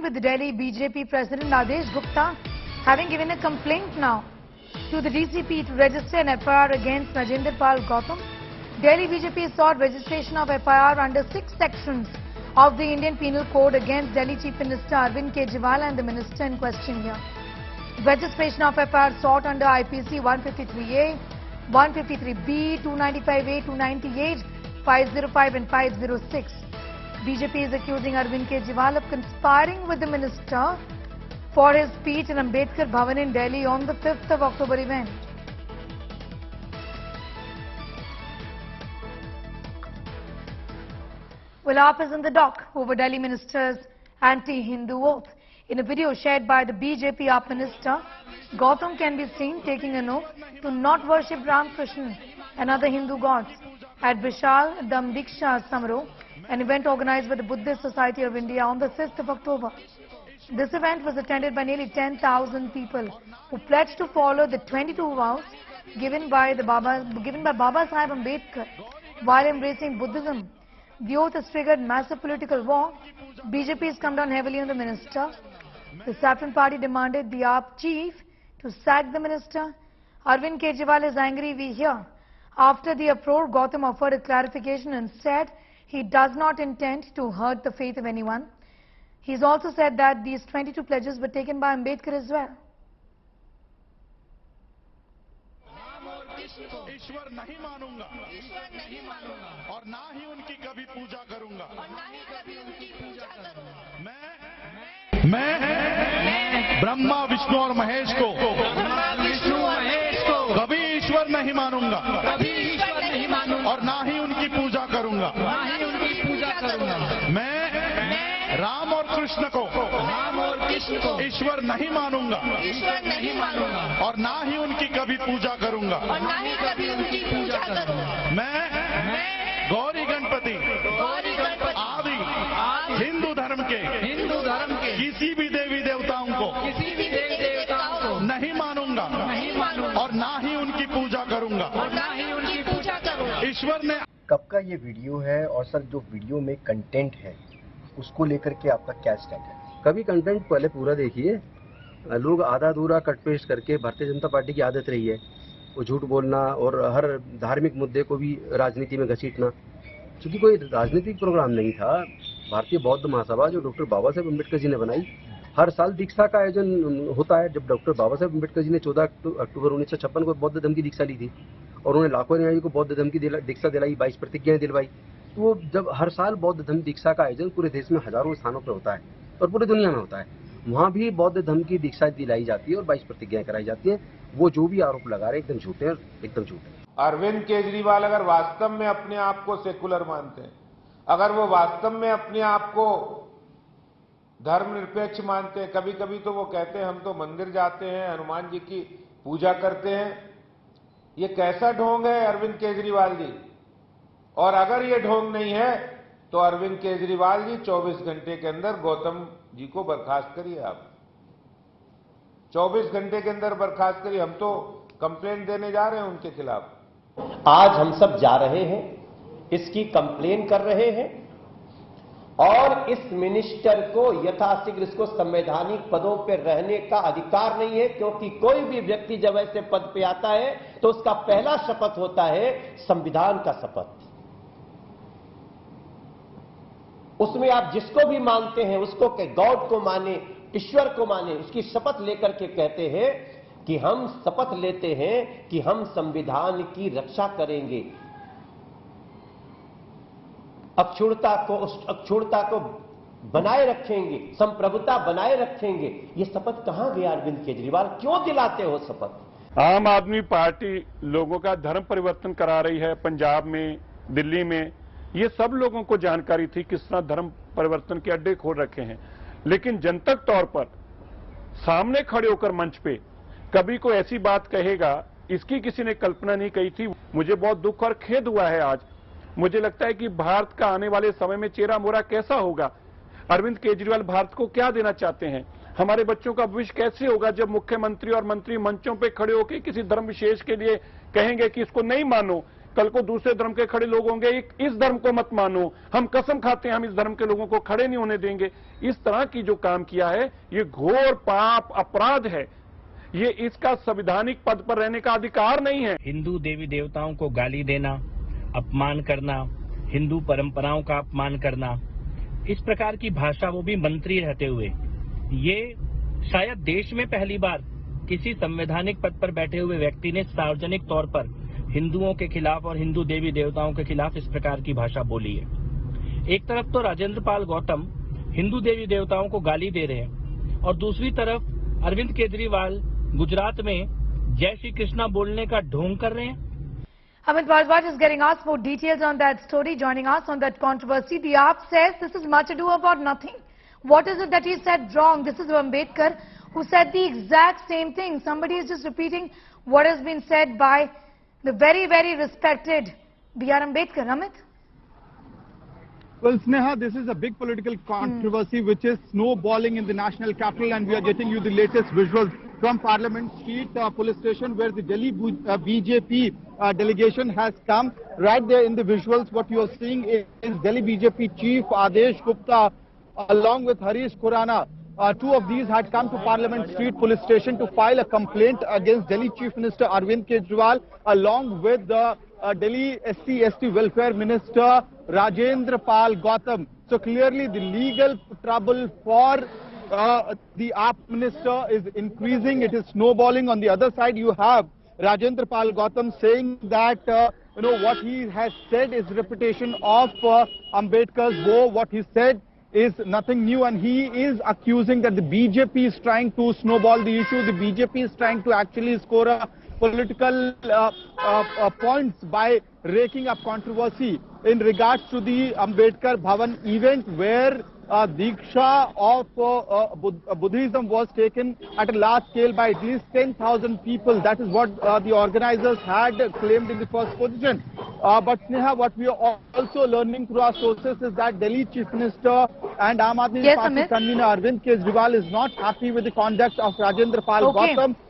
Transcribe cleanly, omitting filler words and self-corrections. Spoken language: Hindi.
with the Delhi BJP President Adesh Gupta having given a complaint now to the DCP to register an FIR against Najinder Pal Gautam. Delhi BJP sought registration of FIR under 6 sections of the Indian Penal Code against Delhi Chief Minister Arvind Kejriwal and the minister in question here. Registration of FIR sought under IPC 153A, 153B, 295A, 298, 505 and 506. BJP is accusing Arvind Kejriwal of conspiring with the minister for his speech in Ambedkar Bhavan in Delhi on the 5th of October event. Well, AAP is in the dock over Delhi minister's anti-Hindu oath. In a video shared by the BJP AAP minister, Gautam can be seen taking an oath to not worship Ram Krishna and other Hindu gods at Vishal Dham Diksha Samroh, an event organized by the Buddhist Society of India on the 5th of October. This event was attended by nearly 10,000 people who pledged to follow the 22 vows given by Baba Sahib Ambedkar while embracing Buddhism. The oath has triggered massive political war. BJP has come down heavily on the minister. The Saffron Party demanded the AAP chief to sack the minister. Arvind Kejriwal is angry, we hear. After the uproar, Gautam offered a clarification and said he does not intend to hurt the faith of anyone. He's also said that these 22 pledges were taken by Ambedkar as well. ईश्वर नहीं मानूंगा और ना ही उनकी कभी पूजा करूंगा। मैं ब्रह्मा विष्णु और महेश को कभी ईश्वर नहीं मानूंगा और ना ही उनकी पूजा करूंगा। मैं राम और कृष्ण को ईश्वर नहीं मानूंगा और ना ही उनकी कभी पूजा करूंगा। मैं गौरी गणपति आदि हिंदू धर्म के किसी भी देवी देवताओं को नहीं मानूंगा और ना ही उनकी पूजा करूंगा। ईश्वर ने कब का ये वीडियो है और सर जो वीडियो में कंटेंट है उसको लेकर के आपका क्या स्टैंड है? कभी कंटेंट पहले पूरा देखिए। लोग आधा अधूरा कट पेस्ट करके, भारतीय जनता पार्टी की आदत रही है वो झूठ बोलना और हर धार्मिक मुद्दे को भी राजनीति में घसीटना। क्योंकि कोई राजनीतिक प्रोग्राम नहीं था। भारतीय बौद्ध महासभा जो डॉक्टर बाबा साहेब अम्बेडकर जी ने बनाई, हर साल दीक्षा का आयोजन होता है। जब डॉक्टर बाबा साहेब अम्बेडकर जी ने 14 अक्टूबर 1956 को बौद्ध धर्म की दीक्षा ली थी और उन्होंने लाखों अनुयायियों को बौद्ध धर्म की दीक्षा दिलाई, 22 प्रतिज्ञाएं दिलवाई। वो जब हर साल बौद्ध धर्म दीक्षा का आयोजन पूरे देश में हजारों स्थानों पर होता है और पूरी दुनिया में होता है, वहां भी बौद्ध धर्म की दीक्षा दिलाई जाती है और 22 प्रतिज्ञाएं कराई जाती हैं। वो जो भी आरोप लगा रहे हैं एकदम झूठे हैं, एकदम झूठे। अरविंद केजरीवाल अगर वास्तव में अपने आप को सेकुलर मानते हैं, अगर वो वास्तव में अपने आप को धर्मनिरपेक्ष मानते हैं, कभी कभी तो वो कहते हैं हम तो मंदिर जाते हैं, हनुमान जी की पूजा करते हैं। ये कैसा ढोंग है अरविंद केजरीवाल जी? और अगर ये ढोंग नहीं है तो अरविंद केजरीवाल जी 24 घंटे के अंदर गौतम जी को बर्खास्त करिए। आप 24 घंटे के अंदर बर्खास्त करिए। हम तो कंप्लेंट देने जा रहे हैं उनके खिलाफ। आज हम सब जा रहे हैं, इसकी कंप्लेन कर रहे हैं और इस मिनिस्टर को यथाशीघ्र इसको संवैधानिक पदों पर रहने का अधिकार नहीं है। क्योंकि कोई भी व्यक्ति जब ऐसे पद पे आता है तो उसका पहला शपथ होता है संविधान का शपथ। उसमें आप जिसको भी मानते हैं, उसको गॉड को माने, ईश्वर को माने, उसकी शपथ लेकर के कहते हैं कि हम शपथ लेते हैं कि हम संविधान की रक्षा करेंगे, अक्षुणता को बनाए रखेंगे, संप्रभुता बनाए रखेंगे। ये शपथ कहां गया अरविंद केजरीवाल? क्यों दिलाते हो शपथ? आम आदमी पार्टी लोगों का धर्म परिवर्तन करा रही है। पंजाब में, दिल्ली में, ये सब लोगों को जानकारी थी किस तरह धर्म परिवर्तन के अड्डे खोल रखे हैं। लेकिन जनतक तौर पर सामने खड़े होकर मंच पे कभी कोई ऐसी बात कहेगा, इसकी किसी ने कल्पना नहीं की थी। मुझे बहुत दुख और खेद हुआ है आज। मुझे लगता है कि भारत का आने वाले समय में चेहरा मोहरा कैसा होगा। अरविंद केजरीवाल भारत को क्या देना चाहते हैं? हमारे बच्चों का भविष्य कैसे होगा जब मुख्यमंत्री और मंत्री मंचों पे खड़े होकर किसी धर्म विशेष के लिए कहेंगे कि इसको नहीं मानो, कल को दूसरे धर्म के खड़े लोग होंगे, इस धर्म को मत मानो, हम कसम खाते हैं हम इस धर्म के लोगों को खड़े नहीं होने देंगे। इस तरह की जो काम किया है ये घोर पाप अपराध है। ये इसका संवैधानिक पद पर रहने का अधिकार नहीं है। हिंदू देवी देवताओं को गाली देना, अपमान करना, हिंदू परंपराओं का अपमान करना, इस प्रकार की भाषा, वो भी मंत्री रहते हुए, ये शायद देश में पहली बार किसी संवैधानिक पद पर बैठे हुए व्यक्ति ने सार्वजनिक तौर पर हिंदुओं के खिलाफ और हिंदू देवी देवताओं के खिलाफ इस प्रकार की भाषा बोली है। एक तरफ तो राजेंद्र पाल गौतम हिंदू देवी देवताओं को गाली दे रहे हैं और दूसरी तरफ अरविंद केजरीवाल गुजरात में जय श्री कृष्णा बोलने का ढोंग कर रहे हैं। Amit Bharadwaj is getting us more details on that story, joining us on that controversy. The AAP says this is much ado about nothing. What is it that he said wrong? This is Ambedkar who said the exact same thing. Somebody is just repeating what has been said by the very, very respected B.R. Ambedkar. Amit? Well, Sneha, this is a big political controversy which is snowballing in the national capital, and we are getting you the latest visuals from Parliament Street police station where the Delhi BJP delegation has come. Right there in the visuals, what you are seeing is Delhi BJP Chief Adesh Gupta along with Harish Khurana. Two of these had come to Parliament Street police station to file a complaint against Delhi Chief Minister Arvind Kejriwal along with the Delhi SC/ST Welfare Minister Rajendra Pal Gautam. So clearly the legal trouble for the AAP minister is increasing. It is snowballing. On the other side, you have Rajendra Pal Gautam saying that what he has said is repetition of Ambedkar's woe. What he said is nothing new, and he is accusing that the BJP is trying to snowball the issue. The BJP is trying to actually score a political points by raking up controversy in regards to the Ambedkar Bhavan event where Diksha of Buddhism was taken at a large scale by at least 10,000 people. That is what the organizers had claimed in the first position. But Sneha, what we are also learning through our sources is that Delhi Chief Minister and Aam Aadmi Party convener Arvind Kejriwal is not happy with the conduct of Rajendra Pal Gautam.